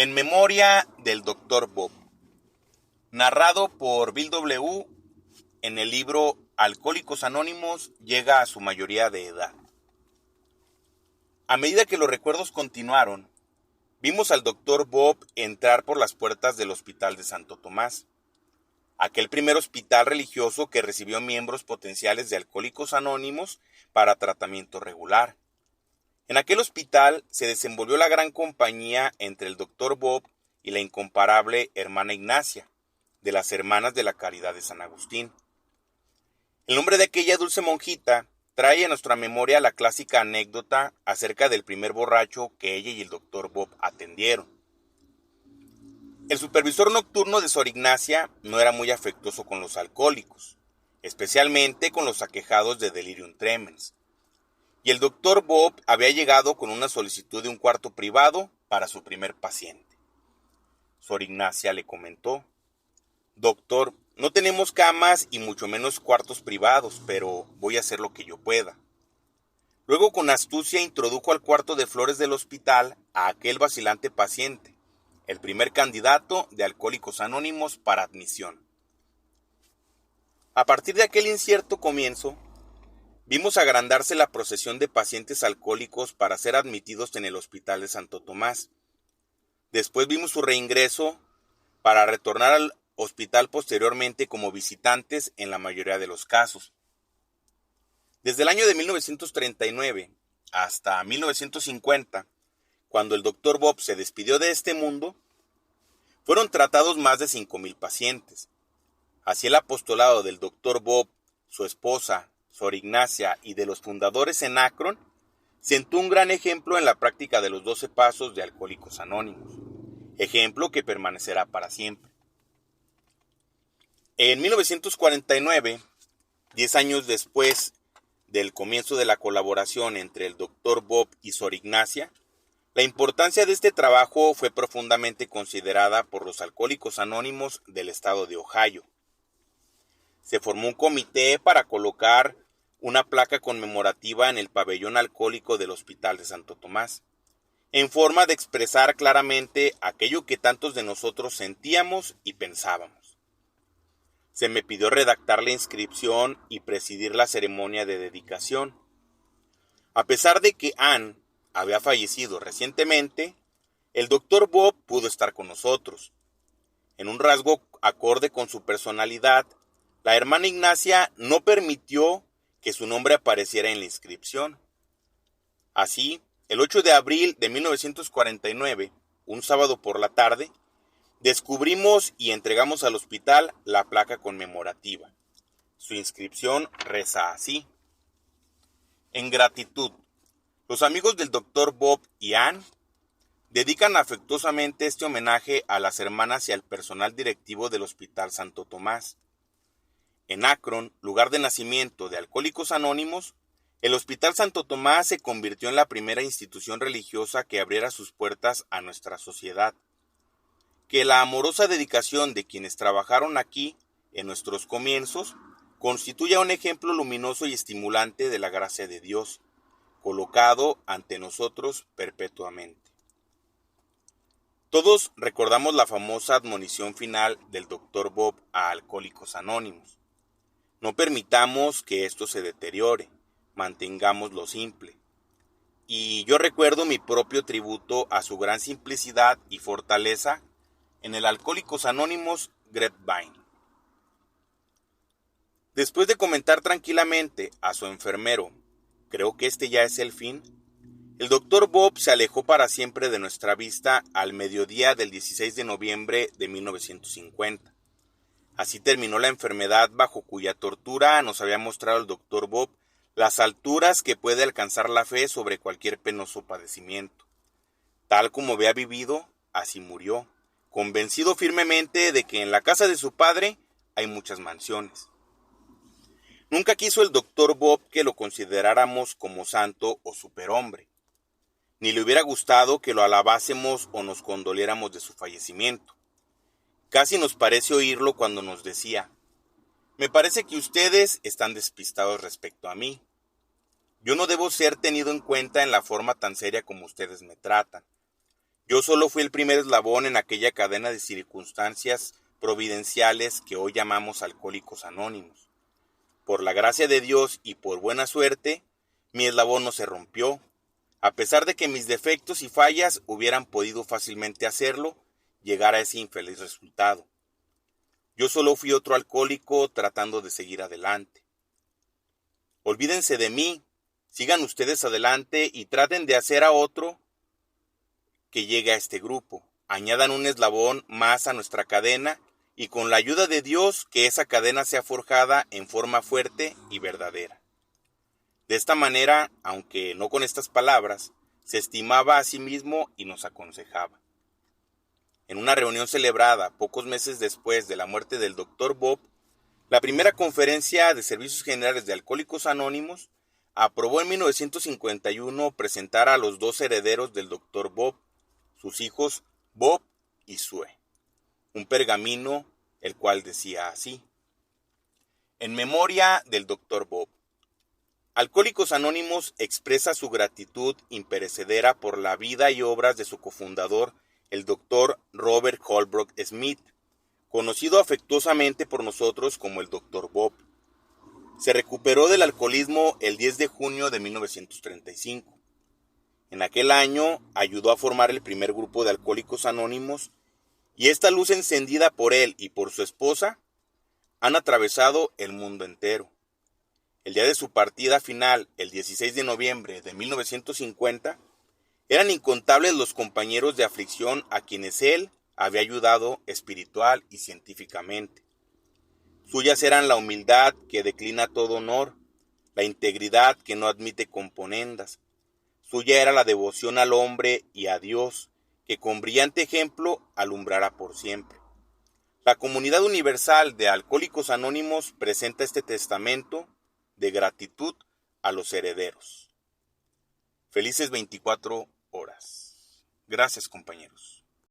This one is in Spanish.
En memoria del Dr. Bob, narrado por Bill W. en el libro Alcohólicos Anónimos llega a su mayoría de edad. A medida que los recuerdos continuaron, vimos al Dr. Bob entrar por las puertas del Hospital de Santo Tomás, aquel primer hospital religioso que recibió miembros potenciales de Alcohólicos Anónimos para tratamiento regular. En aquel hospital se desenvolvió la gran compañía entre el Dr. Bob y la incomparable hermana Ignacia, de las Hermanas de la Caridad de San Agustín. El nombre de aquella dulce monjita trae a nuestra memoria la clásica anécdota acerca del primer borracho que ella y el Dr. Bob atendieron. El supervisor nocturno de Sor Ignacia no era muy afectuoso con los alcohólicos, especialmente con los aquejados de delirium tremens. Y el Dr. Bob había llegado con una solicitud de un cuarto privado para su primer paciente. Sor Ignacia le comentó: «Doctor, no tenemos camas y mucho menos cuartos privados, pero voy a hacer lo que yo pueda». Luego con astucia introdujo al cuarto de flores del hospital a aquel vacilante paciente, el primer candidato de Alcohólicos Anónimos para admisión. A partir de aquel incierto comienzo, vimos agrandarse la procesión de pacientes alcohólicos para ser admitidos en el Hospital de Santo Tomás. Después vimos su reingreso para retornar al hospital posteriormente como visitantes en la mayoría de los casos. Desde el año de 1939 hasta 1950, cuando el Dr. Bob se despidió de este mundo, fueron tratados más de 5,000 pacientes. Así el apostolado del Dr. Bob, su esposa, Sor Ignacia y de los fundadores en Akron sentó un gran ejemplo en la práctica de los 12 pasos de Alcohólicos Anónimos, ejemplo que permanecerá para siempre. En 1949, 10 años después del comienzo de la colaboración entre el Dr. Bob y Sor Ignacia, la importancia de este trabajo fue profundamente considerada por los Alcohólicos Anónimos del estado de Ohio. Se formó un comité para colocar una placa conmemorativa en el pabellón alcohólico del Hospital de Santo Tomás, en forma de expresar claramente aquello que tantos de nosotros sentíamos y pensábamos. Se me pidió redactar la inscripción y presidir la ceremonia de dedicación. A pesar de que Anne había fallecido recientemente, el Dr. Bob pudo estar con nosotros. En un rasgo acorde con su personalidad, la hermana Ignacia no permitió que su nombre apareciera en la inscripción. Así, el 8 de abril de 1949, un sábado por la tarde, descubrimos y entregamos al hospital la placa conmemorativa. Su inscripción reza así: en gratitud, los amigos del Dr. Bob y Anne dedican afectuosamente este homenaje a las hermanas y al personal directivo del Hospital Santo Tomás. En Akron, lugar de nacimiento de Alcohólicos Anónimos, el Hospital Santo Tomás se convirtió en la primera institución religiosa que abriera sus puertas a nuestra sociedad. Que la amorosa dedicación de quienes trabajaron aquí en nuestros comienzos constituya un ejemplo luminoso y estimulante de la gracia de Dios, colocado ante nosotros perpetuamente. Todos recordamos la famosa admonición final del Dr. Bob a Alcohólicos Anónimos. No permitamos que esto se deteriore, mantengámoslo simple. Y yo recuerdo mi propio tributo a su gran simplicidad y fortaleza en el Alcohólicos Anónimos Grapevine. Después de comentar tranquilamente a su enfermero: «Creo que este ya es el fin», el Dr. Bob se alejó para siempre de nuestra vista al mediodía del 16 de noviembre de 1950. Así terminó la enfermedad bajo cuya tortura nos había mostrado el Dr. Bob las alturas que puede alcanzar la fe sobre cualquier penoso padecimiento. Tal como había vivido, así murió, convencido firmemente de que en la casa de su padre hay muchas mansiones. Nunca quiso el Dr. Bob que lo consideráramos como santo o superhombre, ni le hubiera gustado que lo alabásemos o nos condoliéramos de su fallecimiento. Casi nos parece oírlo cuando nos decía: «Me parece que ustedes están despistados respecto a mí. Yo no debo ser tenido en cuenta en la forma tan seria como ustedes me tratan. Yo solo fui el primer eslabón en aquella cadena de circunstancias providenciales que hoy llamamos Alcohólicos Anónimos. Por la gracia de Dios y por buena suerte, mi eslabón no se rompió, a pesar de que mis defectos y fallas hubieran podido fácilmente hacerlo llegar a ese infeliz resultado. Yo solo fui otro alcohólico tratando de seguir adelante. Olvídense de mí, sigan ustedes adelante y traten de hacer a otro que llegue a este grupo. Añadan un eslabón más a nuestra cadena y con la ayuda de Dios que esa cadena sea forjada en forma fuerte y verdadera. De esta manera, aunque no con estas palabras, se estimaba a sí mismo y nos aconsejaba. En una reunión celebrada pocos meses después de la muerte del Dr. Bob, la primera conferencia de Servicios Generales de Alcohólicos Anónimos aprobó en 1951 presentar a los dos herederos del Dr. Bob, sus hijos Bob y Sue, un pergamino el cual decía así: en memoria del Dr. Bob. Alcohólicos Anónimos expresa su gratitud imperecedera por la vida y obras de su cofundador, el Dr. Robert Holbrook Smith, conocido afectuosamente por nosotros como el Dr. Bob. Se recuperó del alcoholismo el 10 de junio de 1935. En aquel año ayudó a formar el primer grupo de Alcohólicos Anónimos y esta luz encendida por él y por su esposa han atravesado el mundo entero. El día de su partida final, el 16 de noviembre de 1950, eran incontables los compañeros de aflicción a quienes él había ayudado espiritual y científicamente. Suyas eran la humildad que declina todo honor, la integridad que no admite componendas. Suya era la devoción al hombre y a Dios, que con brillante ejemplo alumbrará por siempre. La comunidad universal de Alcohólicos Anónimos presenta este testamento de gratitud a los herederos. Felices 24 horas. Gracias, compañeros.